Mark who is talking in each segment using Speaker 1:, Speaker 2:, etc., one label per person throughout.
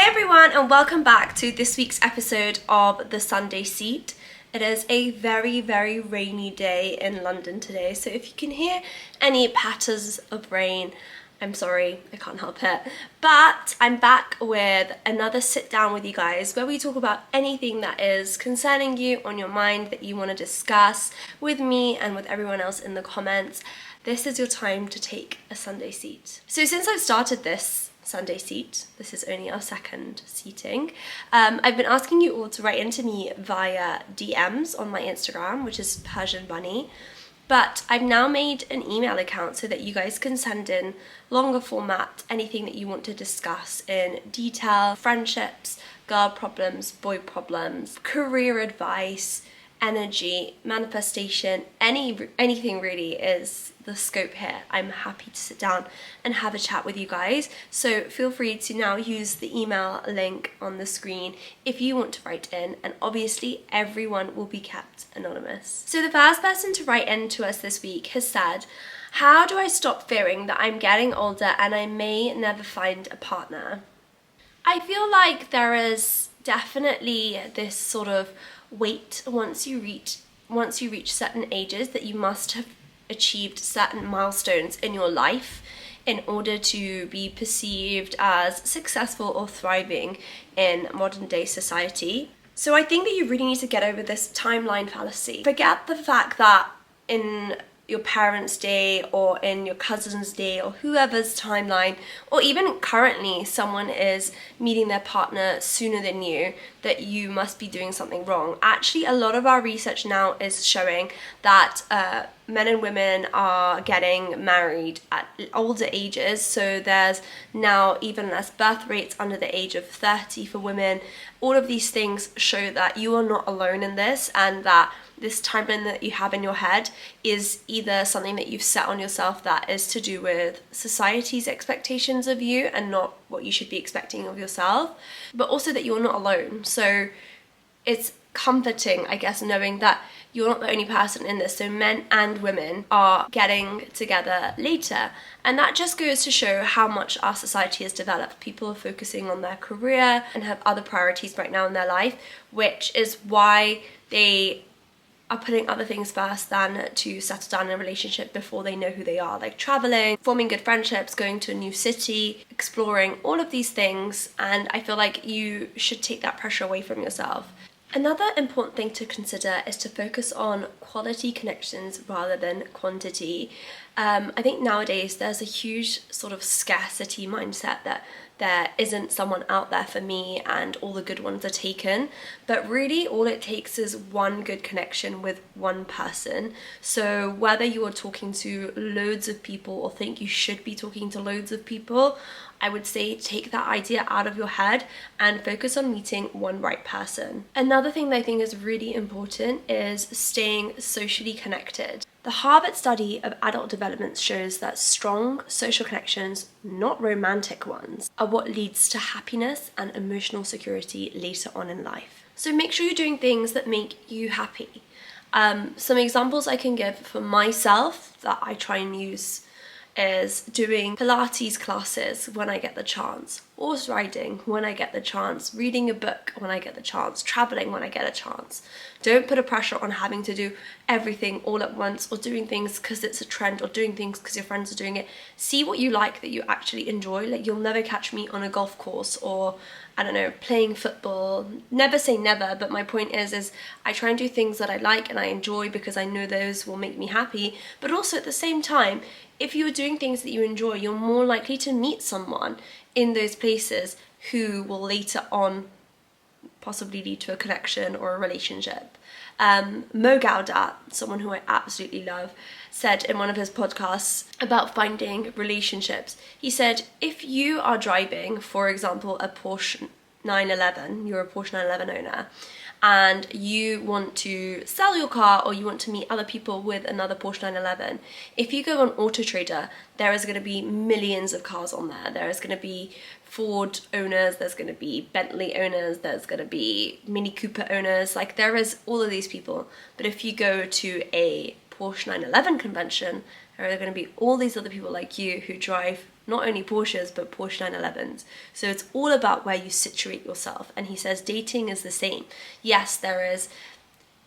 Speaker 1: everyone, and welcome back to this week's episode of The Sunday Seat. It is a very, very rainy day in London today, so if you can hear any patters of rain, I'm sorry, I can't help it. But I'm back with another sit down with you guys where we talk about anything that is concerning you on your mind that you want to discuss with me and with everyone else in the comments. This is your time to take a Sunday seat. So since I've started this Sunday seat, this is only our second seating, I've been asking you all to write into me via DMs on my Instagram, which is Persian Bunny. But I've now made an email account so that you guys can send in longer format, anything that you want to discuss in detail, friendships, girl problems, boy problems, career advice, energy, manifestation, anything really is the scope here. I'm happy to sit down and have a chat with you guys. So feel free to now use the email link on the screen if you want to write in, and obviously everyone will be kept anonymous. So the first person to write in to us this week has said, how do I stop fearing that I'm getting older and I may never find a partner? I feel like there is definitely this sort of weight once you reach certain ages that you must have achieved certain milestones in your life in order to be perceived as successful or thriving in modern day society. So I think that you really need to get over this timeline fallacy. Forget the fact that in your parents' day or in your cousin's day or whoever's timeline, or even currently someone is meeting their partner sooner than you, that you must be doing something wrong. Actually, a lot of our research now is showing that men and women are getting married at older ages, so there's now even less birth rates under the age of 30 for women. All of these things show that you are not alone in this, and that this timeline that you have in your head is either something that you've set on yourself that is to do with society's expectations of you and not what you should be expecting of yourself, but also that you're not alone. So it's comforting, I guess, knowing that you're not the only person in this. So men and women are getting together later, and that just goes to show how much our society has developed. People are focusing on their career and have other priorities right now in their life, which is why they are putting other things first than to settle down in a relationship before they know who they are, like traveling, forming good friendships, going to a new city, exploring, all of these things. And I feel like you should take that pressure away from yourself. Another important thing to consider is to focus on quality connections rather than quantity. I think nowadays there's a huge sort of scarcity mindset that there isn't someone out there for me and all the good ones are taken, but really all it takes is one good connection with one person. So whether you are talking to loads of people or think you should be talking to loads of people, I would say take that idea out of your head and focus on meeting one right person. Another thing that I think is really important is staying socially connected. The Harvard study of adult development shows that strong social connections, not romantic ones, are what leads to happiness and emotional security later on in life. So make sure you're doing things that make you happy. Some examples I can give for myself that I try and use is doing Pilates classes when I get the chance, horse riding when I get the chance, reading a book when I get the chance, traveling when I get a chance. Don't put a pressure on having to do everything all at once, or doing things because it's a trend, or doing things because your friends are doing it. See what you like that you actually enjoy. Like, you'll never catch me on a golf course or, I don't know, playing football. Never say never, but my point is I try and do things that I like and I enjoy because I know those will make me happy. But also at the same time, if you are doing things that you enjoy, you're more likely to meet someone in those places who will later on possibly lead to a connection or a relationship. Mo Gaudat, someone who I absolutely love, said in one of his podcasts about finding relationships, he said, if you are driving, for example, a Porsche 911, you're a Porsche 911 owner, and you want to sell your car or you want to meet other people with another Porsche 911, if you go on Auto Trader, there is going to be millions of cars on there. There is going to be Ford owners, there's going to be Bentley owners, there's going to be Mini Cooper owners, like there is all of these people. But if you go to a Porsche 911 convention, there are going to be all these other people like you who drive not only Porsches, but Porsche 911s. So it's all about where you situate yourself. And he says dating is the same. Yes, there is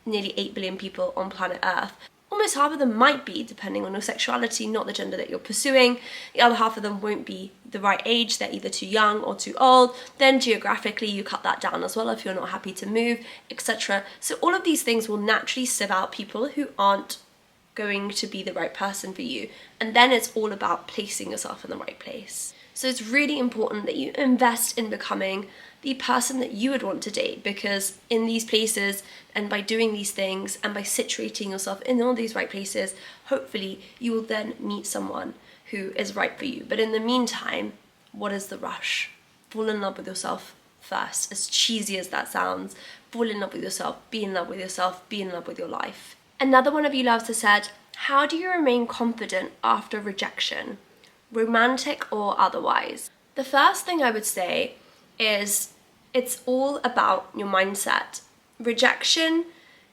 Speaker 1: nearly 8 billion people on planet Earth. Almost half of them might be, depending on your sexuality, not the gender that you're pursuing. The other half of them won't be the right age. They're either too young or too old. Then geographically, you cut that down as well if you're not happy to move, etc. So all of these things will naturally sieve out people who aren't going to be the right person for you. And then it's all about placing yourself in the right place. So it's really important that you invest in becoming the person that you would want to date, because in these places and by doing these things and by situating yourself in all these right places, hopefully you will then meet someone who is right for you. But in the meantime, what is the rush? Fall in love with yourself first. As cheesy as that sounds, fall in love with yourself, be in love with yourself, be in love with your life. Another one of you loves has said, how do you remain confident after rejection, romantic or otherwise? The first thing I would say is it's all about your mindset. Rejection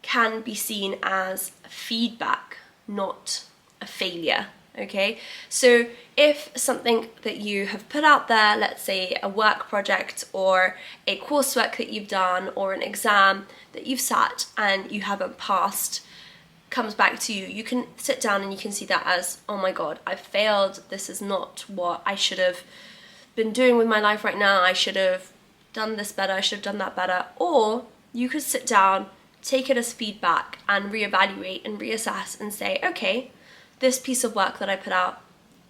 Speaker 1: can be seen as feedback, not a failure, okay? So if something that you have put out there, let's say a work project or a coursework that you've done or an exam that you've sat and you haven't passed, comes back to you, you can sit down and you can see that as, oh my God, I failed. This is not what I should have been doing with my life right now. I should have done this better, I should have done that better. Or you could sit down, take it as feedback and reevaluate and reassess and say, okay, this piece of work that I put out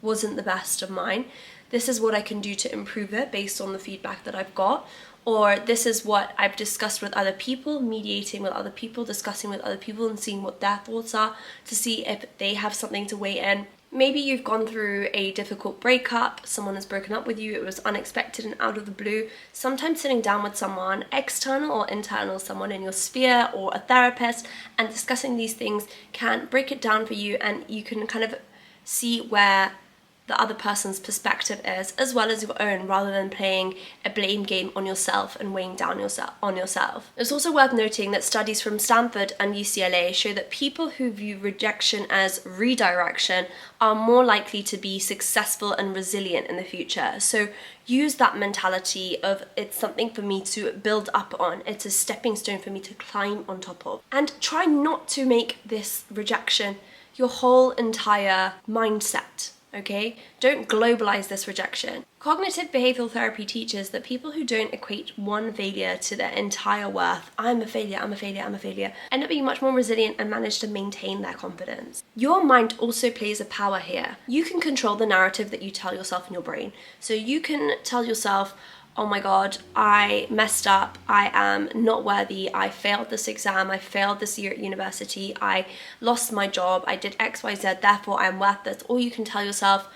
Speaker 1: wasn't the best of mine. This is what I can do to improve it based on the feedback that I've got. Or this is what I've discussed with other people, mediating with other people, discussing with other people and seeing what their thoughts are to see if they have something to weigh in. Maybe you've gone through a difficult breakup, someone has broken up with you, it was unexpected and out of the blue. Sometimes sitting down with someone, external or internal, someone in your sphere or a therapist, and discussing these things can break it down for you, and you can kind of see where the other person's perspective is, as well as your own, rather than playing a blame game on yourself and weighing down on yourself. It's also worth noting that studies from Stanford and UCLA show that people who view rejection as redirection are more likely to be successful and resilient in the future. So use that mentality of, it's something for me to build up on, it's a stepping stone for me to climb on top of. And try not to make this rejection your whole entire mindset. Okay? Don't globalize this rejection. Cognitive behavioral therapy teaches that people who don't equate one failure to their entire worth, I'm a failure, I'm a failure, I'm a failure, end up being much more resilient and manage to maintain their confidence. Your mind also plays a power here. You can control the narrative that you tell yourself in your brain. So you can tell yourself, oh my God, I messed up, I am not worthy, I failed this exam, I failed this year at university, I lost my job, I did X, Y, Z, therefore I'm worthless. Or you can tell yourself,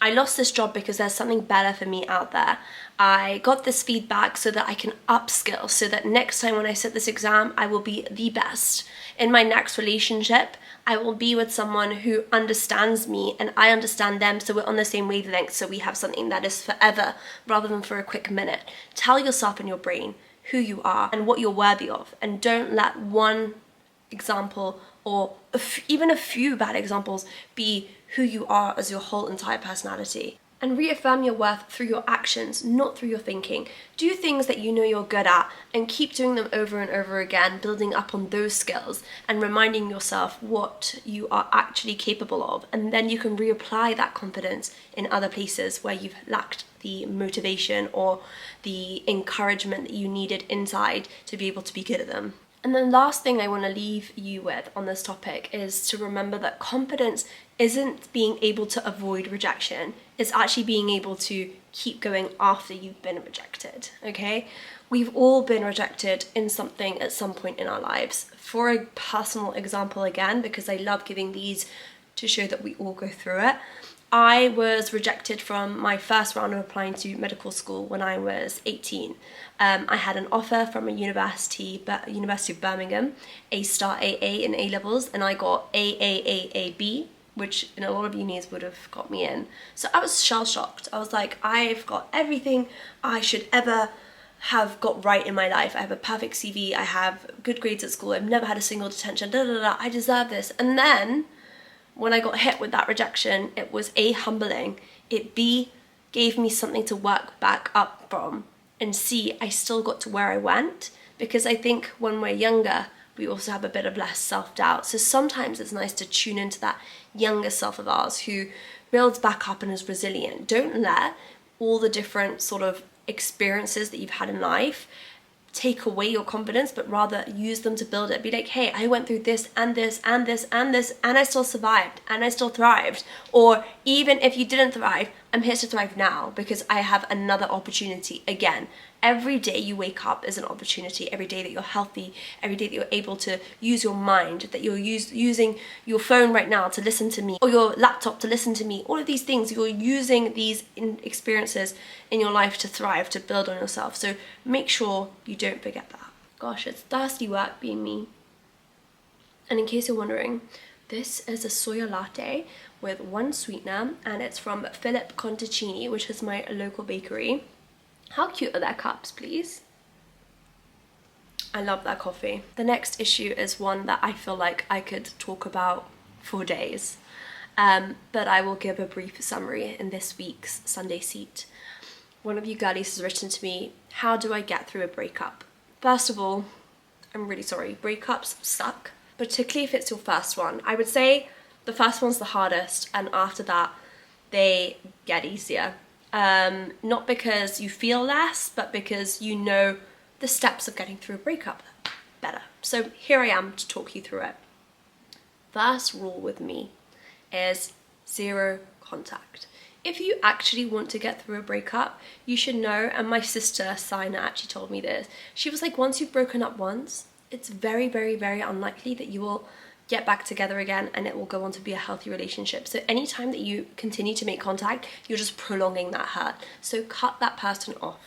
Speaker 1: I lost this job because there's something better for me out there. I got this feedback so that I can upskill, so that next time when I sit this exam, I will be the best. In my next relationship, I will be with someone who understands me and I understand them, so we're on the same wavelength, so we have something that is forever rather than for a quick minute. Tell yourself in your brain who you are and what you're worthy of, and don't let one example or even a few bad examples be who you are as your whole entire personality. And reaffirm your worth through your actions, not through your thinking. Do things that you know you're good at and keep doing them over and over again, building up on those skills and reminding yourself what you are actually capable of. And then you can reapply that confidence in other places where you've lacked the motivation or the encouragement that you needed inside to be able to be good at them. And then last thing I want to leave you with on this topic is to remember that confidence isn't being able to avoid rejection. It's actually being able to keep going after you've been rejected, okay? We've all been rejected in something at some point in our lives. For a personal example again, because I love giving these to show that we all go through it, I was rejected from my first round of applying to medical school when I was 18. I had an offer from a University of Birmingham, A-star AA in A-levels, and I got AAAB, which in a lot of unis would have got me in. So I was shell-shocked. I was like, I've got everything I should ever have got right in my life. I have a perfect CV, I have good grades at school, I've never had a single detention, I deserve this. And then when I got hit with that rejection, it was A, humbling, it B, gave me something to work back up from, and C, I still got to where I went. Because I think when we're younger, we also have a bit of less self-doubt. So sometimes it's nice to tune into that younger self of ours who builds back up and is resilient. Don't let all the different sort of experiences that you've had in life take away your confidence, but rather use them to build it. Be like, hey, I went through this and this and this and this, and I still survived and I still thrived. Or even if you didn't thrive, I'm here to thrive now because I have another opportunity again. Every day you wake up is an opportunity. Every day that you're healthy, every day that you're able to use your mind, that you're using your phone right now to listen to me, or your laptop to listen to me, all of these things, you're using these experiences in your life to thrive, to build on yourself. So make sure you don't forget that. Gosh, it's thirsty work being me. And in case you're wondering, this is a soya latte with 1 sweetener, and it's from Philip Conticini, which is my local bakery. How cute are their cups, please? I love their coffee. The next issue is one that I feel like I could talk about for days, but I will give a brief summary in this week's Sunday Seat. One of you girlies has written to me, how do I get through a breakup? First of all, I'm really sorry. Breakups suck, particularly if it's your first one. I would say the first one's the hardest, and after that, they get easier. Not because you feel less, but because you know the steps of getting through a breakup better. So here I am to talk you through it. First rule with me is 0 contact. If you actually want to get through a breakup, you should know, and my sister Sina actually told me this. She was like, once you've broken up once, it's very, very, very unlikely that you will get back together again and it will go on to be a healthy relationship. So anytime that you continue to make contact, you're just prolonging that hurt. So cut that person off.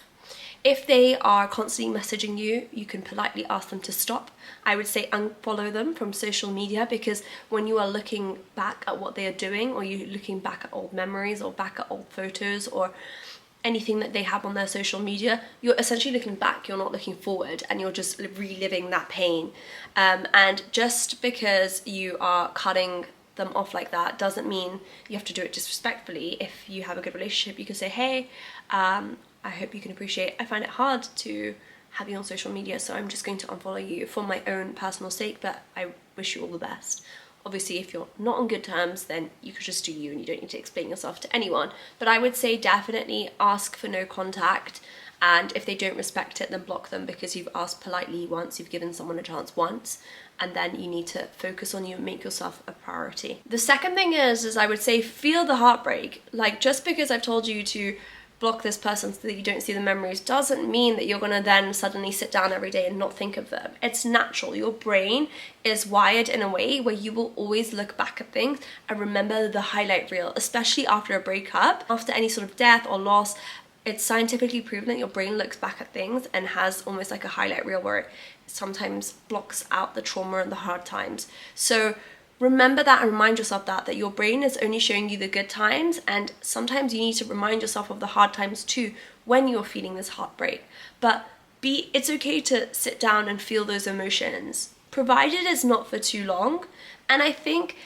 Speaker 1: If they are constantly messaging you, you can politely ask them to stop. I would say unfollow them from social media, because when you are looking back at what they are doing, or you're looking back at old memories or back at old photos or anything that they have on their social media, you're essentially looking back, you're not looking forward, and you're just reliving that pain. And just because you are cutting them off like that doesn't mean you have to do it disrespectfully. If you have a good relationship, you can say, hey, I hope you can appreciate, I find it hard to have you on social media, so I'm just going to unfollow you for my own personal sake, but I wish you all the best. Obviously, if you're not on good terms, then you could just do you and you don't need to explain yourself to anyone. But I would say definitely ask for no contact, and if they don't respect it, then block them, because you've asked politely once, you've given someone a chance once, and then you need to focus on you and make yourself a priority. The second thing is I would say feel the heartbreak. Like, just because I've told you to block this person so that you don't see the memories doesn't mean that you're gonna then suddenly sit down every day and not think of them. It's natural. Your brain is wired in a way where you will always look back at things and remember the highlight reel, especially after a breakup, after any sort of death or loss. It's scientifically proven that your brain looks back at things and has almost like a highlight reel where it sometimes blocks out the trauma and the hard times. So remember that and remind yourself that your brain is only showing you the good times, and sometimes you need to remind yourself of the hard times too when you're feeling this heartbreak. But it's okay to sit down and feel those emotions, provided it's not for too long. And I think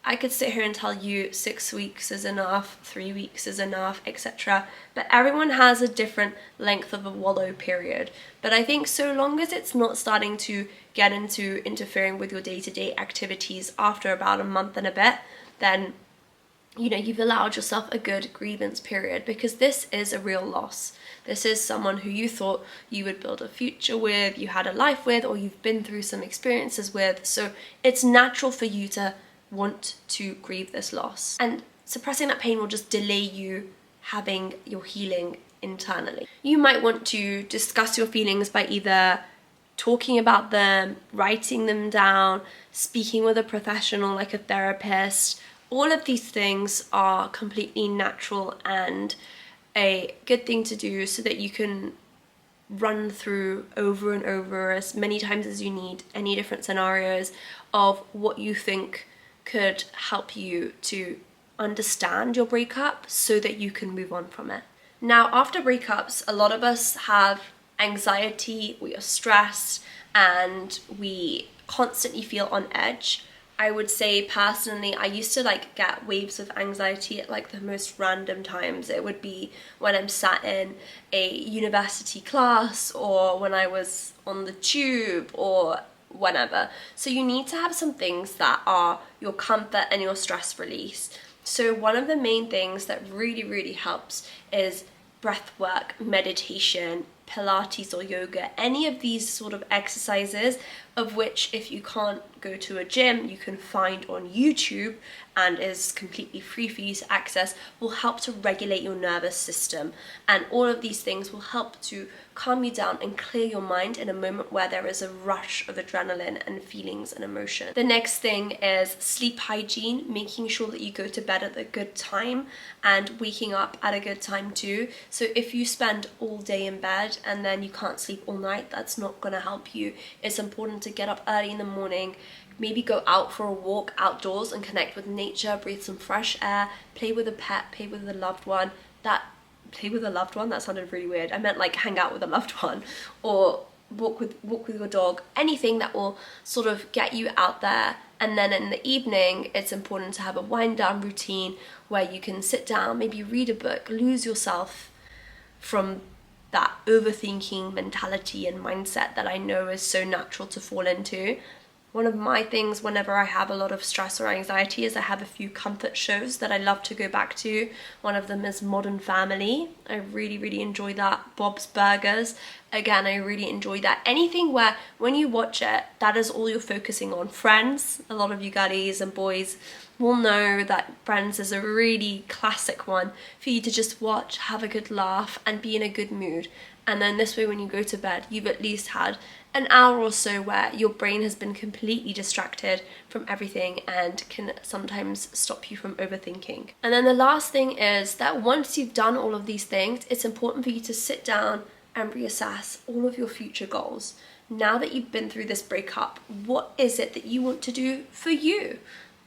Speaker 1: I could sit here and tell you 6 weeks is enough, 3 weeks is enough, etc. But everyone has a different length of a wallow period. But I think so long as it's not starting to get into interfering with your day-to-day activities after about a month and a bit, then you've allowed yourself a good grievance period, because this is a real loss. This is someone who you thought you would build a future with, you had a life with, or you've been through some experiences with. So it's natural for you to want to grieve this loss, and suppressing that pain will just delay you having your healing internally. You might want to discuss your feelings by either talking about them, writing them down, speaking with a professional like a therapist. All of these things are completely natural and a good thing to do, so that you can run through over and over as many times as you need any different scenarios of what you think could help you to understand your breakup so that you can move on from it. Now, after breakups, a lot of us have anxiety, we are stressed, and we constantly feel on edge. I would say personally, I used to like get waves of anxiety at like the most random times. It would be when I'm sat in a university class, or when I was on the tube, or whenever. So you need to have some things that are your comfort and your stress release. So one of the main things that really helps is breath work, meditation, Pilates or yoga, any of these sort of exercises, of which if you can't go to a gym, you can find on YouTube and is completely free for you to access, will help to regulate your nervous system. And all of these things will help to calm you down and clear your mind in a moment where there is a rush of adrenaline and feelings and emotion. The next thing is sleep hygiene, making sure that you go to bed at a good time and waking up at a good time too. So if you spend all day in bed and then you can't sleep all night, that's not going to help you. It's important to get up early in the morning, maybe go out for a walk outdoors and connect with nature, breathe some fresh air, play with a pet, play with a loved one. That sounded really weird. I meant like hang out with a loved one, or walk with your dog, anything that will sort of get you out there. And then in the evening, it's important to have a wind down routine where you can sit down, maybe read a book, lose yourself from that overthinking mentality and mindset that I know is so natural to fall into. One of my things whenever I have a lot of stress or anxiety is I have a few comfort shows that I love to go back to. One of them is Modern Family. I really enjoy that. Bob's Burgers. Again, I really enjoy that. Anything where when you watch it, that is all you're focusing on. Friends, a lot of you girlies and boys will know that Friends is a really classic one for you to just watch, have a good laugh and be in a good mood. And then this way when you go to bed, you've at least had an hour or so where your brain has been completely distracted from everything and can sometimes stop you from overthinking. And then the last thing is that once you've done all of these things, it's important for you to sit down and reassess all of your future goals. Now that you've been through this breakup, what is it that you want to do for you?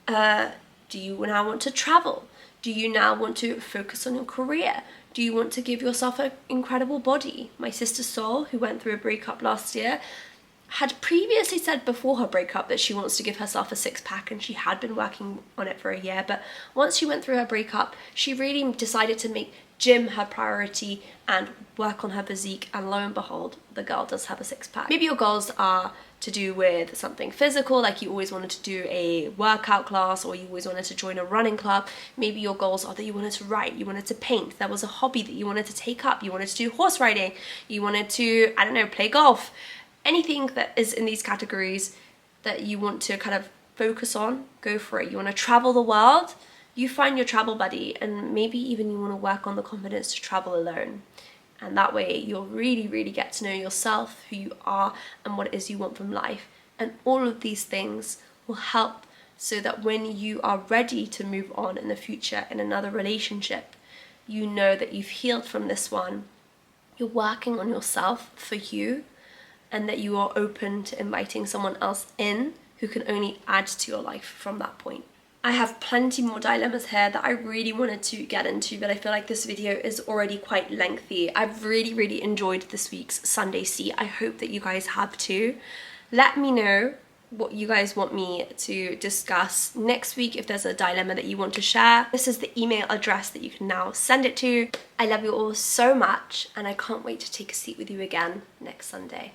Speaker 1: Do you now want to travel? Do you now want to focus on your career? Do you want to give yourself an incredible body? My sister Sol, who went through a breakup last year, had previously said before her breakup that she wants to give herself a six-pack, and she had been working on it for a year. But once she went through her breakup, she really decided to make gym her priority and work on her physique, and lo and behold, the girl does have a six-pack. Maybe your goals are to do with something physical, like you always wanted to do a workout class, or you always wanted to join a running club. Maybe your goals are that you wanted to write, you wanted to paint, there was a hobby that you wanted to take up, you wanted to do horse riding, you wanted to, I don't know, play golf. Anything that is in these categories that you want to kind of focus on, go for it. You want to travel the world, you find your travel buddy, and maybe even you want to work on the confidence to travel alone. And that way you'll really get to know yourself, who you are, and what it is you want from life. And all of these things will help so that when you are ready to move on in the future in another relationship, you know that you've healed from this one, you're working on yourself for you, and that you are open to inviting someone else in who can only add to your life from that point. I have plenty more dilemmas here that I really wanted to get into, but I feel like this video is already quite lengthy. I've really enjoyed this week's Sunday Seat. I hope that you guys have too. Let me know what you guys want me to discuss next week, if there's a dilemma that you want to share. This is the email address that you can now send it to. I love you all so much, and I can't wait to take a seat with you again next Sunday.